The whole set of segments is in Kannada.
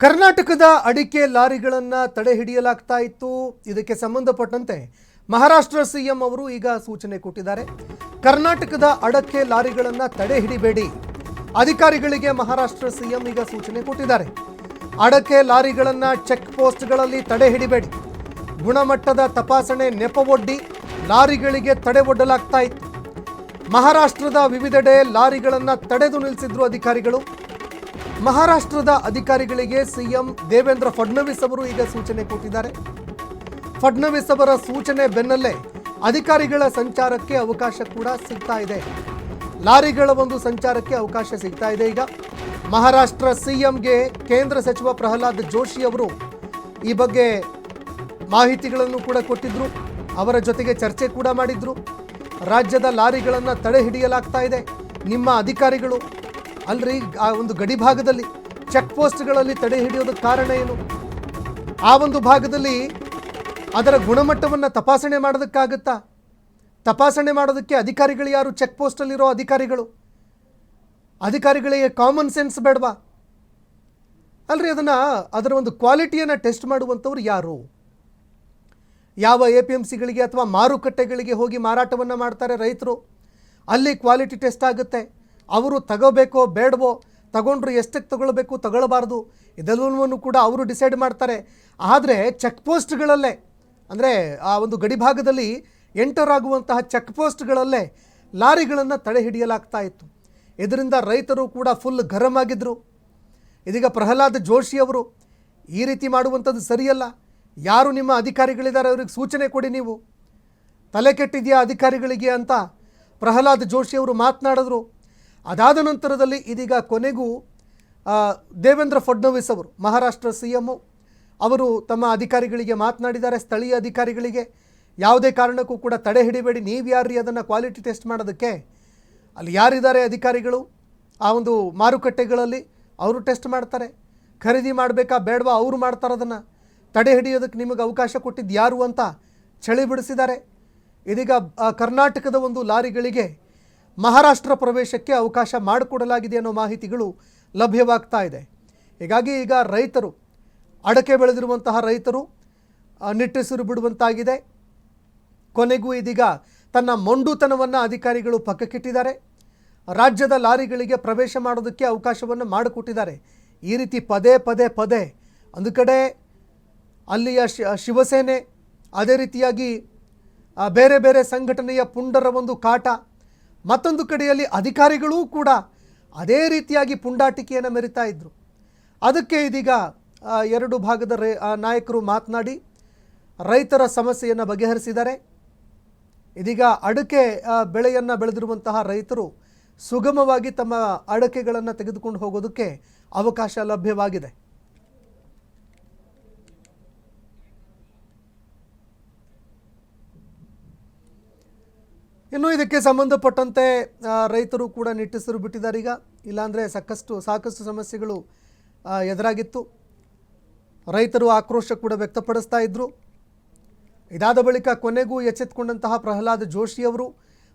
ಕರ್ನಾಟಕದ ಅಡಿಕೆ ಲಾರಿಗಳನ್ನು ತಡೆ ಹಿಡಿಯಲಾಗ್ತಾ ಇತ್ತು. ಇದಕ್ಕೆ ಸಂಬಂಧಪಟ್ಟಂತೆ ಮಹಾರಾಷ್ಟ್ರ ಸಿಎಂ ಅವರು ಈಗ ಸೂಚನೆ ಕೊಟ್ಟಿದ್ದಾರೆ. ಕರ್ನಾಟಕದ ಅಡಕೆ ಲಾರಿಗಳನ್ನು ತಡೆ ಹಿಡಿಬೇಡಿ. ಅಧಿಕಾರಿಗಳಿಗೆ ಮಹಾರಾಷ್ಟ್ರ ಸಿಎಂ ಈಗ ಸೂಚನೆ ಕೊಟ್ಟಿದ್ದಾರೆ. ಅಡಕೆ ಲಾರಿಗಳನ್ನು ಚೆಕ್ ಪೋಸ್ಟ್ಗಳಲ್ಲಿ ತಡೆ ಹಿಡಿಬೇಡಿ. ಗುಣಮಟ್ಟದ ತಪಾಸಣೆ ನೆಪವೊಡ್ಡಿ ಲಾರಿಗಳಿಗೆ ತಡೆ ಒಡ್ಡಲಾಗ್ತಾ ಇತ್ತು. ಮಹಾರಾಷ್ಟ್ರದ ವಿವಿಧೆಡೆ ಲಾರಿಗಳನ್ನು ತಡೆದು ನಿಲ್ಲಿಸಿದ್ರು ಅಧಿಕಾರಿಗಳು. ಮಹಾರಾಷ್ಟ್ರದ ಅಧಿಕಾರಿಗಳಿಗೆ ಸಿಎಂ ದೇವೇಂದ್ರ ಫಡ್ನವೀಸ್ ಅವರು ಈಗ ಸೂಚನೆ ಕೊಟ್ಟಿದ್ದಾರೆ. ಫಡ್ನವೀಸ್ ಅವರ ಸೂಚನೆ ಬೆನ್ನಲ್ಲೇ ಅಧಿಕಾರಿಗಳ ಸಂಚಾರಕ್ಕೆ ಅವಕಾಶ ಕೂಡ ಸಿಗ್ತಾ ಇದೆ. ಲಾರಿಗಳ ಒಂದು ಸಂಚಾರಕ್ಕೆ ಅವಕಾಶ ಸಿಗ್ತಾ ಇದೆ. ಈಗ ಮಹಾರಾಷ್ಟ್ರ ಸಿಎಂಗೆ ಕೇಂದ್ರ ಸಚಿವ ಪ್ರಹ್ಲಾದ್ ಜೋಶಿ ಅವರು ಈ ಬಗ್ಗೆ ಮಾಹಿತಿಗಳನ್ನು ಕೂಡ ಕೊಟ್ಟಿದ್ರು. ಅವರ ಜೊತೆಗೆ ಚರ್ಚೆ ಕೂಡ ಮಾಡಿದ್ರು. ರಾಜ್ಯದ ಲಾರಿಗಳನ್ನು ತಡೆ ಹಿಡಿಯಲಾಗ್ತಾ ಇದೆ. ನಿಮ್ಮ ಅಧಿಕಾರಿಗಳು ಅಲ್ರಿ ಆ ಒಂದು ಗಡಿ ಭಾಗದಲ್ಲಿ ಚೆಕ್ ಪೋಸ್ಟ್ಗಳಲ್ಲಿ ತಡೆ ಹಿಡಿಯೋದಕ್ಕೆ ಕಾರಣ ಏನು? ಆ ಒಂದು ಭಾಗದಲ್ಲಿ ಅದರ ಗುಣಮಟ್ಟವನ್ನು ತಪಾಸಣೆ ಮಾಡೋದಕ್ಕಾಗುತ್ತಾ? ತಪಾಸಣೆ ಮಾಡೋದಕ್ಕೆ ಅಧಿಕಾರಿಗಳು ಯಾರು? ಚೆಕ್ ಪೋಸ್ಟಲ್ಲಿರೋ ಅಧಿಕಾರಿಗಳಿಗೆ ಕಾಮನ್ ಸೆನ್ಸ್ ಬೇಡವಾ? ಅಲ್ರಿ ಅದರ ಒಂದು ಕ್ವಾಲಿಟಿಯನ್ನು ಟೆಸ್ಟ್ ಮಾಡುವಂಥವ್ರು ಯಾರು? ಯಾವ APMCಗಳಿಗೆ ಅಥವಾ ಮಾರುಕಟ್ಟೆಗಳಿಗೆ ಹೋಗಿ ಮಾರಾಟವನ್ನು ಮಾಡ್ತಾರೆ ರೈತರು, ಅಲ್ಲಿ ಕ್ವಾಲಿಟಿ ಟೆಸ್ಟ್ ಆಗುತ್ತೆ. ಅವರು ತಗೋಬೇಕೋ ಬೇಡವೋ, ತಗೊಂಡ್ರು ಎಷ್ಟಕ್ಕೆ ತಗೊಳ್ಬೇಕು ತಗೊಳ್ಬಾರ್ದು ಇದೆಲ್ಲವನ್ನೂ ಕೂಡ ಅವರು ಡಿಸೈಡ್ ಮಾಡ್ತಾರೆ. ಆದರೆ ಚೆಕ್ ಪೋಸ್ಟ್ಗಳಲ್ಲೇ, ಅಂದರೆ ಆ ಒಂದು ಗಡಿ ಭಾಗದಲ್ಲಿ ಎಂಟರ್ ಆಗುವಂತಹ ಚೆಕ್ ಪೋಸ್ಟ್ಗಳಲ್ಲೇ ಲಾರಿಗಳನ್ನು ತಡೆ ಹಿಡಿಯಲಾಗ್ತಾ ಇತ್ತು. ಇದರಿಂದ ರೈತರು ಕೂಡ ಫುಲ್ ಗರಂ ಆಗಿದ್ದರು. ಇದೀಗ ಪ್ರಹ್ಲಾದ್ ಜೋಶಿ ಅವರು ಈ ರೀತಿ ಮಾಡುವಂಥದ್ದು ಸರಿಯಲ್ಲ, ಯಾರು ನಿಮ್ಮ ಅಧಿಕಾರಿಗಳಿದ್ದಾರೆ ಅವ್ರಿಗೆ ಸೂಚನೆ ಕೊಡಿ, ನೀವು ತಲೆ ಕೆಟ್ಟಿದೆಯಾ ಅಧಿಕಾರಿಗಳಿಗೆ ಅಂತ ಪ್ರಹ್ಲಾದ್ ಜೋಶಿ ಅವರು ಮಾತನಾಡಿದ್ರು. ಅದಾದ ನಂತರದಲ್ಲಿ ಇದೀಗ ಕೊನೆಗೂ ದೇವೇಂದ್ರ ಫಡ್ನವೀಸ್ ಅವರು, ಮಹಾರಾಷ್ಟ್ರ ಸಿಎಂ ಅವರು ತಮ್ಮ ಅಧಿಕಾರಿಗಳಿಗೆ ಮಾತನಾಡಿದ್ದಾರೆ. ಸ್ಥಳೀಯ ಅಧಿಕಾರಿಗಳಿಗೆ ಯಾವುದೇ ಕಾರಣಕ್ಕೂ ಕೂಡ ತಡೆ ಹಿಡಿಬೇಡಿ, ನೀವು ಯಾರ್ರಿ ಅದನ್ನು ಕ್ವಾಲಿಟಿ ಟೆಸ್ಟ್ ಮಾಡೋದಕ್ಕೆ? ಅಲ್ಲಿ ಯಾರಿದ್ದಾರೆ ಅಧಿಕಾರಿಗಳು ಆ ಒಂದು ಮಾರುಕಟ್ಟೆಗಳಲ್ಲಿ, ಅವರು ಟೆಸ್ಟ್ ಮಾಡ್ತಾರೆ. ಖರೀದಿ ಮಾಡಬೇಕಾ ಬೇಡವಾ ಅವರು ಮಾಡ್ತಾರೆ. ಅದನ್ನು ತಡೆ ಹಿಡಿಯೋದಕ್ಕೆ ನಿಮಗೆ ಅವಕಾಶ ಕೊಟ್ಟಿದ್ದು ಯಾರು ಅಂತ ಚಳಿ ಬಿಡಿಸಿದ್ದಾರೆ. ಇದೀಗ ಕರ್ನಾಟಕದ ಒಂದು ಲಾರಿಗಳಿಗೆ ಮಹಾರಾಷ್ಟ್ರ ಪ್ರವೇಶಕ್ಕೆ ಅವಕಾಶ ಮಾಡಿಕೊಡಲಾಗಿದೆ ಅನ್ನೋ ಮಾಹಿತಿಗಳು ಲಭ್ಯವಾಗ್ತಾ ಇದೆ. ಹೀಗಾಗಿ ಈಗ ರೈತರು, ಅಡಕೆ ಬೆಳೆದಿರುವಂತಹ ರೈತರು ನಿಟ್ಟುಸಿರು ಬಿಡುವಂತಾಗಿದೆ. ಕೊನೆಗೂ ಇದೀಗ ತನ್ನ ಮೊಂಡುತನವನ್ನು ಅಧಿಕಾರಿಗಳು ಪಕ್ಕಕ್ಕಿಟ್ಟಿದ್ದಾರೆ. ರಾಜ್ಯದ ಲಾರಿಗಳಿಗೆ ಪ್ರವೇಶ ಮಾಡೋದಕ್ಕೆ ಅವಕಾಶವನ್ನು ಮಾಡಿಕೊಟ್ಟಿದ್ದಾರೆ. ಈ ರೀತಿ ಪದೇ ಒಂದು ಕಡೆ ಅಲ್ಲಿಯ ಶಿವಸೇನೆ, ಅದೇ ರೀತಿಯಾಗಿ ಬೇರೆ ಬೇರೆ ಸಂಘಟನೆಯ ಪುಂಡರ ಒಂದು ಕಾಟ, ಮತ್ತೊಂದು ಕಡೆಯಲ್ಲಿ ಅಧಿಕಾರಿಗಳೂ ಕೂಡ ಅದೇ ರೀತಿಯಾಗಿ ಪುಂಡಾಟಿಕೆಯನ್ನು ಮೆರಿತಾ ಇದ್ದರು. ಅದಕ್ಕೆ ಇದೀಗ ಎರಡು ಭಾಗದ ನಾಯಕರು ಮಾತನಾಡಿ ರೈತರ ಸಮಸ್ಯೆಯನ್ನು ಬಗೆಹರಿಸಿದ್ದಾರೆ. ಇದೀಗ ಅಡಕೆ ಬೆಳೆಯನ್ನು ಬೆಳೆದಿರುವಂತಹ ರೈತರು ಸುಗಮವಾಗಿ ತಮ್ಮ ಅಡಕೆಗಳನ್ನು ತೆಗೆದುಕೊಂಡು ಹೋಗೋದಕ್ಕೆ ಅವಕಾಶ ಲಭ್ಯವಾಗಿದೆ. ಇನ್ನು ಇದಕ್ಕೆ ಸಂಬಂಧಪಟ್ಟಂತೆ ರೈತರು ಕೂಡ ನಿಟ್ಟುಸಿರು ಬಿಟ್ಟಿದ್ದಾರೆ. ಈಗ ಇಲ್ಲಾಂದರೆ ಸಾಕಷ್ಟು ಸಮಸ್ಯೆಗಳು ಎದುರಾಗಿತ್ತು. ರೈತರು ಆಕ್ರೋಶ ಕೂಡ ವ್ಯಕ್ತಪಡಿಸ್ತಾ ಇದ್ದರು. ಇದಾದ ಬಳಿಕ ಕೊನೆಗೂ ಎಚ್ಚೆತ್ತುಕೊಂಡಂತಹ ಪ್ರಹ್ಲಾದ್ ಜೋಶಿ ಅವರು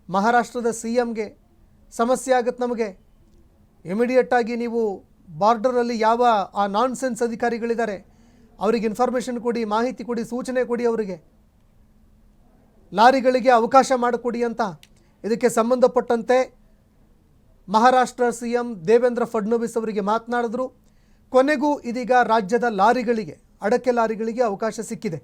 ಮಹಾರಾಷ್ಟ್ರದ ಸಿಎಂಗೆ ಸಮಸ್ಯೆ ಆಗುತ್ತೆ ನಮಗೆ, ಇಮಿಡಿಯೇಟಾಗಿ ನೀವು ಬಾರ್ಡರಲ್ಲಿ ಯಾವ ಆ ನಾನ್ಸೆನ್ಸ್ ಅಧಿಕಾರಿಗಳಿದ್ದಾರೆ ಅವರಿಗೆ ಇನ್ಫಾರ್ಮೇಷನ್ ಕೊಡಿ, ಮಾಹಿತಿ ಕೊಡಿ, ಸೂಚನೆ ಕೊಡಿ, ಅವರಿಗೆ ಲಾರಿಗಳಿಗೆ ಅವಕಾಶ ಮಾಡಿಕೊಡಿ ಅಂತ ಇದಕ್ಕೆ ಸಂಬಂಧಪಟ್ಟಂತೆ ಮಹಾರಾಷ್ಟ್ರ ಸಿಎಂ ದೇವೇಂದ್ರ ಫಡ್ನವೀಸ್ ಅವರಿಗೆ ಮಾತನಾಡಿದ್ರು. ಕೊನೆಗೂ ಇದೀಗ ರಾಜ್ಯದ ಲಾರಿಗಳಿಗೆ, ಅಡಕೆ ಲಾರಿಗಳಿಗೆ ಅವಕಾಶ ಸಿಕ್ಕಿದೆ.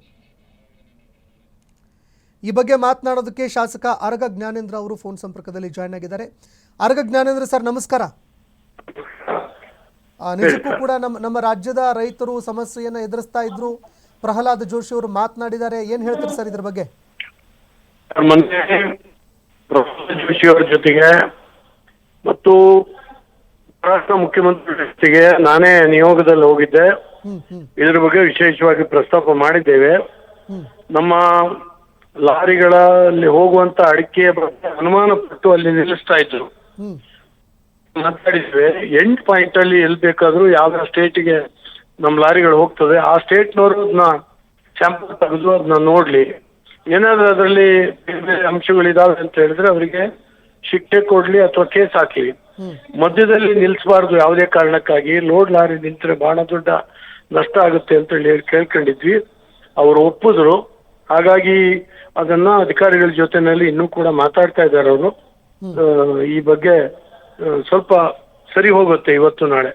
ಈ ಬಗ್ಗೆ ಮಾತನಾಡೋದಕ್ಕೆ ಶಾಸಕ ಆರಗ ಜ್ಞಾನೇಂದ್ರ ಅವರು ಫೋನ್ ಸಂಪರ್ಕದಲ್ಲಿ ಜಾಯ್ನ್ ಆಗಿದ್ದಾರೆ. ಆರಗ ಜ್ಞಾನೇಂದ್ರ ಸರ್, ನಮಸ್ಕಾರ. ನಿಜಕ್ಕೂ ಕೂಡ ನಮ್ಮ ರಾಜ್ಯದ ರೈತರು ಸಮಸ್ಯೆಯನ್ನು ಎದುರಿಸ್ತಾ ಇದ್ರು. ಪ್ರಹ್ಲಾದ್ ಜೋಶಿ ಅವರು ಮಾತನಾಡಿದ್ದಾರೆ, ಏನು ಹೇಳ್ತೀರಿ ಸರ್ ಇದ್ರ ಬಗ್ಗೆ? ಮೊನ್ನೆ ಪ್ರಹ್ಲಾದ್ ಜೋಶಿ ಅವರ ಜೊತೆಗೆ ಮತ್ತು ಮಹಾರಾಷ್ಟ್ರ ಮುಖ್ಯಮಂತ್ರಿ ಜೊತೆಗೆ ನಾನೇ ನಿಯೋಗದಲ್ಲಿ ಹೋಗಿದ್ದೆ. ಇದ್ರ ಬಗ್ಗೆ ವಿಶೇಷವಾಗಿ ಪ್ರಸ್ತಾಪ ಮಾಡಿದ್ದೇವೆ. ನಮ್ಮ ಲಾರಿಗಳಲ್ಲಿ ಹೋಗುವಂತ ಅಡಿಕೆ ಬಗ್ಗೆ ಅನುಮಾನ ಪಟ್ಟು ಅಲ್ಲಿ ನಿಲ್ಲಿಸ್ತಾ ಇದ್ರು. ಮಾತಾಡಿದ್ವಿ, 8 ಪಾಯಿಂಟ್ ಅಲ್ಲಿ ಎಲ್ಲಿ ಬೇಕಾದ್ರೂ ಯಾವ ಸ್ಟೇಟ್ಗೆ ನಮ್ಮ ಲಾರಿಗಳು ಹೋಗ್ತದೆ, ಆ ಸ್ಟೇಟ್ನವರು ಅದನ್ನ ಸ್ಯಾಂಪಲ್ ತೆಗೆದು ಅದನ್ನ ನೋಡ್ಲಿ, ಏನಾದ್ರೂ ಅದರಲ್ಲಿ ಬೇರೆ ಬೇರೆ ಅಂಶಗಳಿದಾವೆ ಅಂತ ಹೇಳಿದ್ರೆ ಅವರಿಗೆ ಶಿಕ್ಷೆ ಕೊಡ್ಲಿ ಅಥವಾ ಕೇಸ್ ಹಾಕ್ಲಿ. ಮಧ್ಯದಲ್ಲಿ ನಿಲ್ಲಿಸಬಾರ್ದು ಯಾವುದೇ ಕಾರಣಕ್ಕಾಗಿ. ಲೋಡ್ ಲಾರಿ ನಿಂತರೆ ಬಹಳ ದೊಡ್ಡ ನಷ್ಟ ಆಗುತ್ತೆ ಅಂತ ಹೇಳಿ ಕೇಳ್ಕೊಂಡಿದ್ವಿ. ಅವರು ಒಪ್ಪಿದ್ರು. ಹಾಗಾಗಿ ಅದನ್ನ ಅಧಿಕಾರಿಗಳ ಜೊತೆನಲ್ಲಿ ಇನ್ನೂ ಕೂಡ ಮಾತಾಡ್ತಾ ಇದ್ದಾರೆ ಅವರು. ಈ ಬಗ್ಗೆ ಸ್ವಲ್ಪ ಸರಿ ಹೋಗುತ್ತೆ ಇವತ್ತು ನಾಳೆ.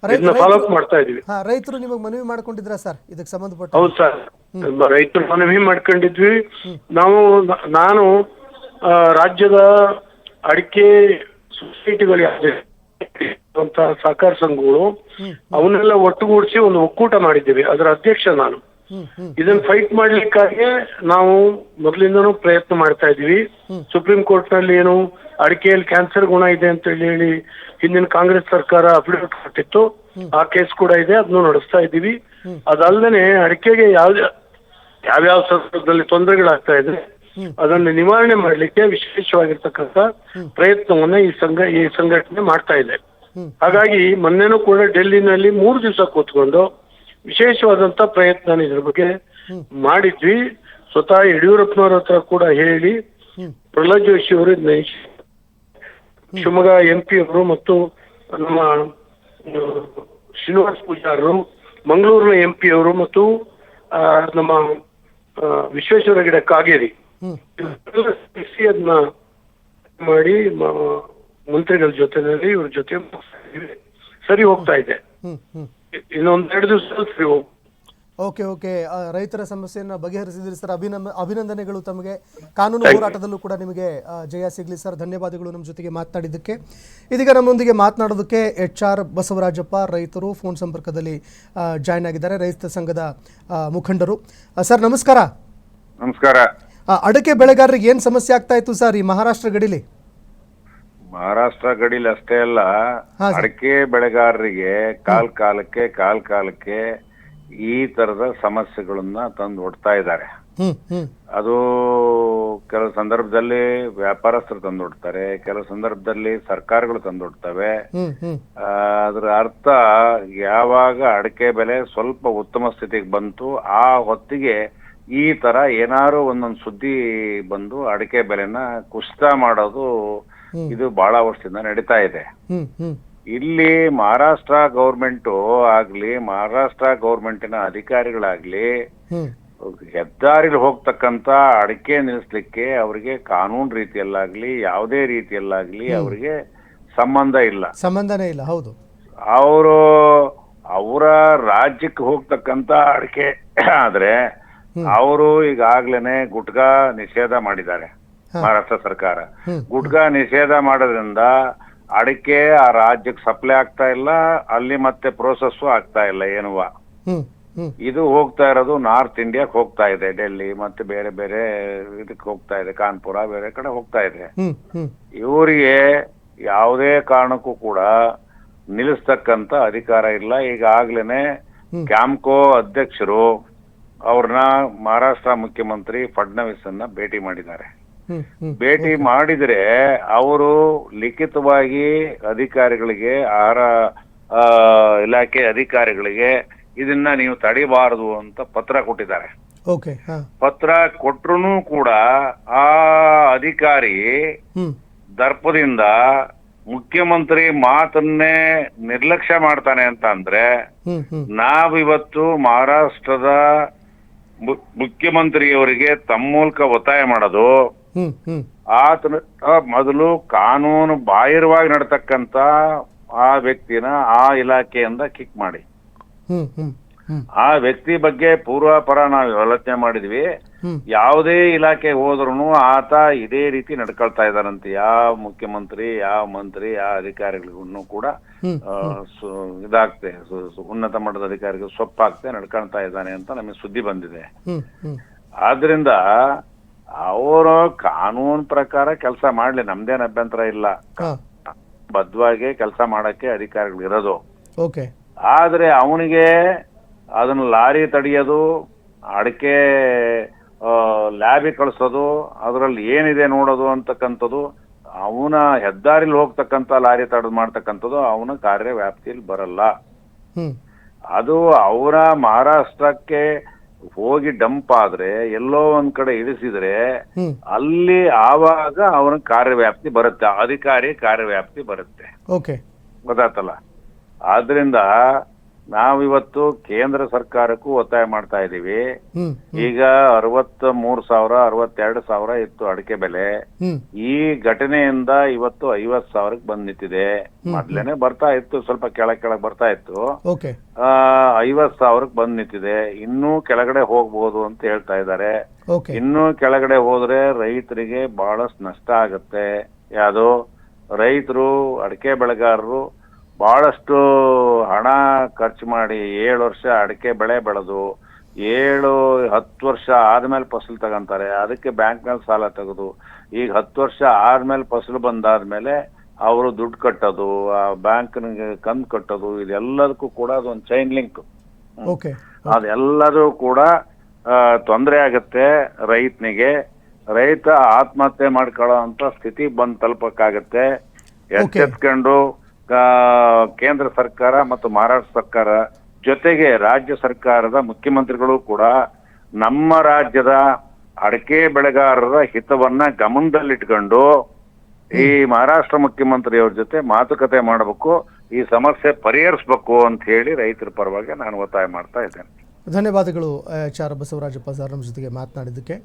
ಇದನ್ನ ಫಾಲೋ ಅಪ್ ಮಾಡ್ತಾ ಇದೀವಿ. ರೈತರು ನಿಮಗೆ ಮನವಿ ಮಾಡ್ಕೊಂಡಿದ್ರ ಸರ್ ಇದಕ್ಕೆ ಸಂಬಂಧಪಟ್ಟ? ಹೌದು ಸರ್, ರೈತರು ಮನವಿ ಮಾಡ್ಕೊಂಡಿದ್ವಿ. ನಾನು ರಾಜ್ಯದ ಅಡಿಕೆ ಸೊಸೈಟಿಗಳು ಅಂತ ಸಹಕಾರ ಸಂಘಗಳು ಅವನ್ನೆಲ್ಲ ಒಟ್ಟುಗೂಡಿಸಿ ಒಂದು ಒಕ್ಕೂಟ ಮಾಡಿದ್ದೀವಿ. ಅದರ ಅಧ್ಯಕ್ಷ ನಾನು. ಇದನ್ನ ಫೈಟ್ ಮಾಡ್ಲಿಕ್ಕಾಗಿ ನಾವು ಮೊದಲಿಂದನೂ ಪ್ರಯತ್ನ ಮಾಡ್ತಾ ಇದೀವಿ. ಸುಪ್ರೀಂ ಕೋರ್ಟ್ ನಲ್ಲಿ ಏನು ಅಡಿಕೆಯಲ್ಲಿ ಕ್ಯಾನ್ಸರ್ ಗುಣ ಇದೆ ಅಂತ ಹೇಳಿ ಹಿಂದಿನ ಕಾಂಗ್ರೆಸ್ ಸರ್ಕಾರ ಅಫಿಡವಿಟ್ ಕೊಟ್ಟಿತ್ತು. ಆ ಕೇಸ್ ಕೂಡ ಇದೆ, ಅದನ್ನು ನಡೆಸ್ತಾ ಇದ್ದೀವಿ. ಅದಲ್ಲದೆ ಅಡಿಕೆಗೆ ಯಾವ್ಯಾವ ಸಂದರ್ಭದಲ್ಲಿ ತೊಂದರೆಗಳಾಗ್ತಾ ಇದೆ ಅದನ್ನು ನಿವಾರಣೆ ಮಾಡ್ಲಿಕ್ಕೆ ವಿಶೇಷವಾಗಿರ್ತಕ್ಕಂಥ ಪ್ರಯತ್ನವನ್ನ ಈ ಸಂಘಟನೆ ಮಾಡ್ತಾ ಇದೆ. ಹಾಗಾಗಿ ಮೊನ್ನೆನೂ ಕೂಡ ಡೆಲ್ಲಿನಲ್ಲಿ 3 ದಿವಸ ಕೂತ್ಕೊಂಡು ವಿಶೇಷವಾದಂತ ಪ್ರಯತ್ನ ಇದ್ರ ಬಗ್ಗೆ ಮಾಡಿದ್ವಿ. ಸ್ವತಃ ಯಡಿಯೂರಪ್ಪನವ್ರ ಹತ್ರ ಕೂಡ ಹೇಳಿ, ಪ್ರಹ್ಲಾದ್ ಜೋಶಿ ಅವರು, ಶಿವಮೊಗ್ಗ MP ಅವರು ಮತ್ತು ನಮ್ಮ ಶ್ರೀನಿವಾಸ್ ಪೂಜಾರರು, ಮಂಗಳೂರಿನ MP ಅವರು ಮತ್ತು ನಮ್ಮ ವಿಶ್ವೇಶ್ವರ ಗಿಡ ಕಾಗೇರಿ ಅದನ್ನ ಮಾಡಿ ಮಂತ್ರಿಗಳ ಜೊತೆನಲ್ಲಿ ಇವ್ರ ಜೊತೆ ಸರಿ ಹೋಗ್ತಾ ಇದೆ. ಇನ್ನೊಂದ್ 2 ದಿವಸ ಸರಿ ಹೋಗ್. ಓಕೆ ಓಕೆ, ರೈತರ ಸಮಸ್ಯೆಯನ್ನು ಬಗೆಹರಿಸಿದ್ರಿ ಸರ್. ಅಭಿನಂದನೆಗಳು ತಮಗೆ. ಕಾನೂನು ಹೋರಾಟದಲ್ಲೂ ಕೂಡ ನಿಮಗೆ ಜಯ ಸಿಗಲಿ ಸರ್. ಧನ್ಯವಾದಗಳು ನಮ್ಮ ಜೊತೆಗೆ ಮಾತನಾಡಿದ್ದಕ್ಕೆ. ಇದೀಗ ನಮ್ಮೊಂದಿಗೆ ಮಾತನಾಡೋದಕ್ಕೆ HR ಬಸವರಾಜಪ್ಪ, ರೈತರು ಫೋನ್ ಸಂಪರ್ಕದಲ್ಲಿ ಜಾಯ್ನ್ ಆಗಿದ್ದಾರೆ, ರೈತ ಸಂಘದ ಮುಖಂಡರು. ಸರ್ ನಮಸ್ಕಾರ. ನಮಸ್ಕಾರ. ಅಡಕೆ ಬೆಳೆಗಾರರಿಗೆ ಏನು ಸಮಸ್ಯೆ ಆಗ್ತಾ ಇತ್ತು ಸರ್ ಈ ಮಹಾರಾಷ್ಟ್ರ ಗಡಿಲಿ? ಮಹಾರಾಷ್ಟ್ರ ಗಡಿಲಿ ಅಷ್ಟೇ ಅಲ್ಲ, ಅಡಕೆ ಬೆಳೆಗಾರರಿಗೆ ಕಾಲಕ್ಕೆ ಈ ತರದ ಸಮಸ್ಯೆಗಳನ್ನ ತಂದು ಒಡ್ತಾ ಇದ್ದಾರೆ. ಅದು ಕೆಲವು ಸಂದರ್ಭದಲ್ಲಿ ವ್ಯಾಪಾರಸ್ಥರು ತಂದೊಡ್ತಾರೆ, ಕೆಲವು ಸಂದರ್ಭದಲ್ಲಿ ಸರ್ಕಾರಗಳು ತಂದೊಡ್ತವೆ. ಅದ್ರ ಅರ್ಥ ಯಾವಾಗ ಅಡಕೆ ಬೆಲೆ ಸ್ವಲ್ಪ ಉತ್ತಮ ಸ್ಥಿತಿಗೆ ಬಂತು ಆ ಹೊತ್ತಿಗೆ ಈ ತರ ಏನಾರು ಒಂದೊಂದು ಸುದ್ದಿ ಬಂದು ಅಡಕೆ ಬೆಲೆನ ಕುಸಿತ ಮಾಡೋದು ಇದು ಬಹಳ ವರ್ಷದಿಂದ ನಡೀತಾ ಇದೆ. ಇಲ್ಲಿ ಮಹಾರಾಷ್ಟ್ರ ಗೌರ್ಮೆಂಟ್ ಆಗ್ಲಿ, ಮಹಾರಾಷ್ಟ್ರ ಗೌರ್ಮೆಂಟಿನ ಅಧಿಕಾರಿಗಳಾಗ್ಲಿ ಹೆದ್ದಾರಿಲಿ ಹೋಗ್ತಕ್ಕಂತ ಅಡಕೆ ನಿಲ್ಲಿಸ್ಲಿಕ್ಕೆ ಅವ್ರಿಗೆ ಕಾನೂನು ರೀತಿಯಲ್ಲಾಗ್ಲಿ ಯಾವುದೇ ರೀತಿಯಲ್ಲಾಗ್ಲಿ ಅವ್ರಿಗೆ ಸಂಬಂಧನೇ ಇಲ್ಲ. ಹೌದು, ಅವರ ರಾಜ್ಯಕ್ಕೆ ಹೋಗ್ತಕ್ಕಂತ ಅಡಕೆ ಆದ್ರೆ ಅವರು ಈಗಾಗ್ಲೇನೆ ಗುಟ್ಕಾ ನಿಷೇಧ ಮಾಡಿದ್ದಾರೆ ಮಹಾರಾಷ್ಟ್ರ ಸರ್ಕಾರ. ಗುಟ್ಕಾ ನಿಷೇಧ ಮಾಡೋದ್ರಿಂದ ಅಡಿಕೆ ಆ ರಾಜ್ಯಕ್ಕೆ ಸಪ್ಲೈ ಆಗ್ತಾ ಇಲ್ಲ, ಅಲ್ಲಿ ಮತ್ತೆ ಪ್ರೋಸೆಸ್ ಆಗ್ತಾ ಇಲ್ಲ ಏನುವ. ಇದು ಹೋಗ್ತಾ ಇರೋದು ನಾರ್ತ್ ಇಂಡಿಯಾಕ್ ಹೋಗ್ತಾ ಇದೆ, ಡೆಲ್ಲಿ ಮತ್ತೆ ಬೇರೆ ಬೇರೆ ಇದಕ್ಕೆ ಹೋಗ್ತಾ ಇದೆ, ಕಾನ್ಪುರ ಬೇರೆ ಕಡೆ ಹೋಗ್ತಾ ಇದೆ. ಇವರಿಗೆ ಯಾವುದೇ ಕಾರಣಕ್ಕೂ ಕೂಡ ನಿಲ್ಲಿಸ್ತಕ್ಕಂತ ಅಧಿಕಾರ ಇಲ್ಲ. ಈಗಾಗ್ಲೇನೆ ಕ್ಯಾಂಪ್ಕೋ ಅಧ್ಯಕ್ಷರು ಅವ್ರನ್ನ ಮಹಾರಾಷ್ಟ್ರ ಮುಖ್ಯಮಂತ್ರಿ ಫಡ್ನವೀಸ್ ಅನ್ನ ಭೇಟಿ ಮಾಡಿದ್ದಾರೆ. ಭೇಟಿ ಮಾಡಿದ್ರೆ ಅವರು ಲಿಖಿತವಾಗಿ ಅಧಿಕಾರಿಗಳಿಗೆ, ಆಹಾರ ಇಲಾಖೆ ಅಧಿಕಾರಿಗಳಿಗೆ ಇದನ್ನ ನೀವು ತಡಿಬಾರದು ಅಂತ ಪತ್ರ ಕೊಟ್ಟಿದ್ದಾರೆ. ಪತ್ರ ಕೊಟ್ರು ಕೂಡ ಆ ಅಧಿಕಾರಿ ದರ್ಪದಿಂದ ಮುಖ್ಯಮಂತ್ರಿ ಮಾತನ್ನೇ ನಿರ್ಲಕ್ಷ್ಯ ಮಾಡ್ತಾನೆ ಅಂತ ಅಂದ್ರೆ ನಾವಿವತ್ತು ಮಹಾರಾಷ್ಟ್ರದ ಮುಖ್ಯಮಂತ್ರಿಯವರಿಗೆ ತಮ್ಮ ಮೂಲಕ ಒತ್ತಾಯ ಮಾಡೋದು, ಆತನ ಮೊದಲು ಕಾನೂನು ಬಾಹಿರವಾಗಿ ನಡ್ತಕ್ಕಂತ ಆ ವ್ಯಕ್ತಿನ ಆ ಇಲಾಖೆಯಿಂದ ಕಿಕ್ ಮಾಡಿ ಆ ವ್ಯಕ್ತಿ ಬಗ್ಗೆ ಪೂರ್ವಾಪರ ನಾವು ಆಲೋಚನೆ ಮಾಡಿದ್ವಿ. ಯಾವುದೇ ಇಲಾಖೆ ಹೋದ್ರು ಆತ ಇದೇ ರೀತಿ ನಡ್ಕೊಳ್ತಾ ಇದ್ದಾರಂತೆ. ಯಾವ ಮುಖ್ಯಮಂತ್ರಿ, ಯಾವ ಮಂತ್ರಿ, ಯಾವ ಅಧಿಕಾರಿಗಳಿಗೂ ಕೂಡ ಇದಾಗ್ತೆ, ಉನ್ನತ ಮಟ್ಟದ ಅಧಿಕಾರಿಗಳು ಸೊಪ್ಪಾಗ್ತೆ ನಡ್ಕೊಳ್ತಾ ಇದ್ದಾನೆ ಅಂತ ನಮಗೆ ಸುದ್ದಿ ಬಂದಿದೆ. ಆದ್ರಿಂದ ಅವರು ಕಾನೂನು ಪ್ರಕಾರ ಕೆಲಸ ಮಾಡ್ಲಿ, ನಮ್ದೇನ್ ಅಭ್ಯಂತರ ಇಲ್ಲ, ಬದ್ಧವಾಗಿ ಕೆಲಸ ಮಾಡಕ್ಕೆ ಅಧಿಕಾರಿಗಳು ಇರೋದು. ಆದ್ರೆ ಅವನಿಗೆ ಅದನ್ನ ಲಾರಿ ತಡೆಯೋದು, ಅಡಕೆ ಲ್ಯಾಬಿಗೆ ಕಳಿಸೋದು, ಅದರಲ್ಲಿ ಏನಿದೆ ನೋಡೋದು ಅಂತಕ್ಕಂಥದ್ದು, ಅವನ ಹೆದ್ದಾರಿಲಿ ಹೋಗ್ತಕ್ಕಂಥ ಲಾರಿ ತಡೆದು ಮಾಡ್ತಕ್ಕಂಥದ್ದು ಅವನ ಕಾರ್ಯ ವ್ಯಾಪ್ತಿಯಲ್ಲಿ ಬರಲ್ಲ. ಅದು ಅವರ ಮಹಾರಾಷ್ಟ್ರಕ್ಕೆ ಹೋಗಿ ಡಂಪ್ ಆದ್ರೆ ಎಲ್ಲೋ ಒಂದ್ ಕಡೆ ಇಳಿಸಿದ್ರೆ ಹ್ಮ್ ಅಲ್ಲಿ ಆವಾಗ ಅವನ ಕಾರ್ಯವ್ಯಾಪ್ತಿ ಬರುತ್ತೆ, ಅಧಿಕಾರಿ ಕಾರ್ಯವ್ಯಾಪ್ತಿ ಬರುತ್ತೆ. ಓಕೆ ಗೊತ್ತಾತಲ್ಲ. ಆದ್ರಿಂದ ನಾವಿವತ್ತು ಕೇಂದ್ರ ಸರ್ಕಾರಕ್ಕೂ ಒತ್ತಾಯ ಮಾಡ್ತಾ ಇದೀವಿ. ಹ್ಮ್ ಈಗ 63,000 62,000 ಇತ್ತು ಅಡಿಕೆ ಬೆಲೆ. ಹ್ಮ್ ಈ ಘಟನೆಯಿಂದ ಇವತ್ತು 50,000ಕ್ಕೆ ಬಂದ್ ನಿಂತಿದೆ. ಮೊದ್ಲೇನೆ ಬರ್ತಾ ಇತ್ತು, ಸ್ವಲ್ಪ ಕೆಳಗ್ ಬರ್ತಾ ಇತ್ತು. ಓಕೆ 50,000ಕ್ಕೆ ಬಂದ್ ನಿಂತಿದೆ. ಇನ್ನೂ ಕೆಳಗಡೆ ಹೋಗ್ಬೋದು ಅಂತ ಹೇಳ್ತಾ ಇದ್ದಾರೆ. ಓಕೆ ಇನ್ನೂ ಕೆಳಗಡೆ ಹೋದ್ರೆ ರೈತರಿಗೆ ಬಹಳಷ್ಟು ನಷ್ಟ ಆಗುತ್ತೆ. ಯಾವುದು ರೈತರು ಅಡಿಕೆ ಬೆಳೆಗಾರರು ಬಹಳಷ್ಟು ಹಣ ಖರ್ಚು ಮಾಡಿ 7 ವರ್ಷ ಅಡಿಕೆ ಬೆಳೆ ಬೆಳೆದು 7-10 ವರ್ಷ ಆದ್ಮೇಲೆ ಫಸಲು ತಗೊಂತಾರೆ. ಅದಕ್ಕೆ ಬ್ಯಾಂಕ್ ನಲ್ಲಿ ಸಾಲ ತೆಗೆದು ಈಗ 10 ವರ್ಷ ಆದ್ಮೇಲೆ ಫಸಲು ಬಂದಾದ್ಮೇಲೆ ಅವರು ದುಡ್ಡು ಕಟ್ಟೋದು, ಆ ಬ್ಯಾಂಕ್ ಕಂತು ಕಟ್ಟೋದು, ಇದೆಲ್ಲದಕ್ಕೂ ಕೂಡ ಅದೊಂದು ಚೈನ್ ಲಿಂಕ್. ಓಕೆ ಅದೆಲ್ಲದೂ ಕೂಡ ತೊಂದರೆ ಆಗುತ್ತೆ ರೈತನಿಗೆ. ರೈತ ಆತ್ಮಹತ್ಯೆ ಮಾಡ್ಕೊಳ್ಳೋ ಅಂತ ಸ್ಥಿತಿ ಬಂದ್ ತಲುಪಕ್ಕಾಗತ್ತೆ. ಎಚ್ಚೆತ್ಕೊಂಡು ಕೇಂದ್ರ ಸರ್ಕಾರ ಮತ್ತು ಮಹಾರಾಷ್ಟ್ರ ಸರ್ಕಾರ ಜೊತೆಗೆ ರಾಜ್ಯ ಸರ್ಕಾರದ ಮುಖ್ಯಮಂತ್ರಿಗಳು ಕೂಡ ನಮ್ಮ ರಾಜ್ಯದ ಅಡಿಕೆ ಬೆಳೆಗಾರರ ಹಿತವನ್ನ ಗಮನದಲ್ಲಿಟ್ಕೊಂಡು ಈ ಮಹಾರಾಷ್ಟ್ರ ಮುಖ್ಯಮಂತ್ರಿಯವ್ರ ಜೊತೆ ಮಾತುಕತೆ ಮಾಡಬೇಕು, ಈ ಸಮಸ್ಯೆ ಪರಿಹರಿಸಬೇಕು ಅಂತ ಹೇಳಿ ರೈತರ ಪರವಾಗಿ ನಾನು ಒತ್ತಾಯ ಮಾಡ್ತಾ ಇದ್ದೇನೆ. ಧನ್ಯವಾದಗಳು HR ಬಸವರಾಜಪ್ಪ ಸರ್ ನಮ್ಮ ಜೊತೆಗೆ ಮಾತನಾಡಿದ್ದಕ್ಕೆ.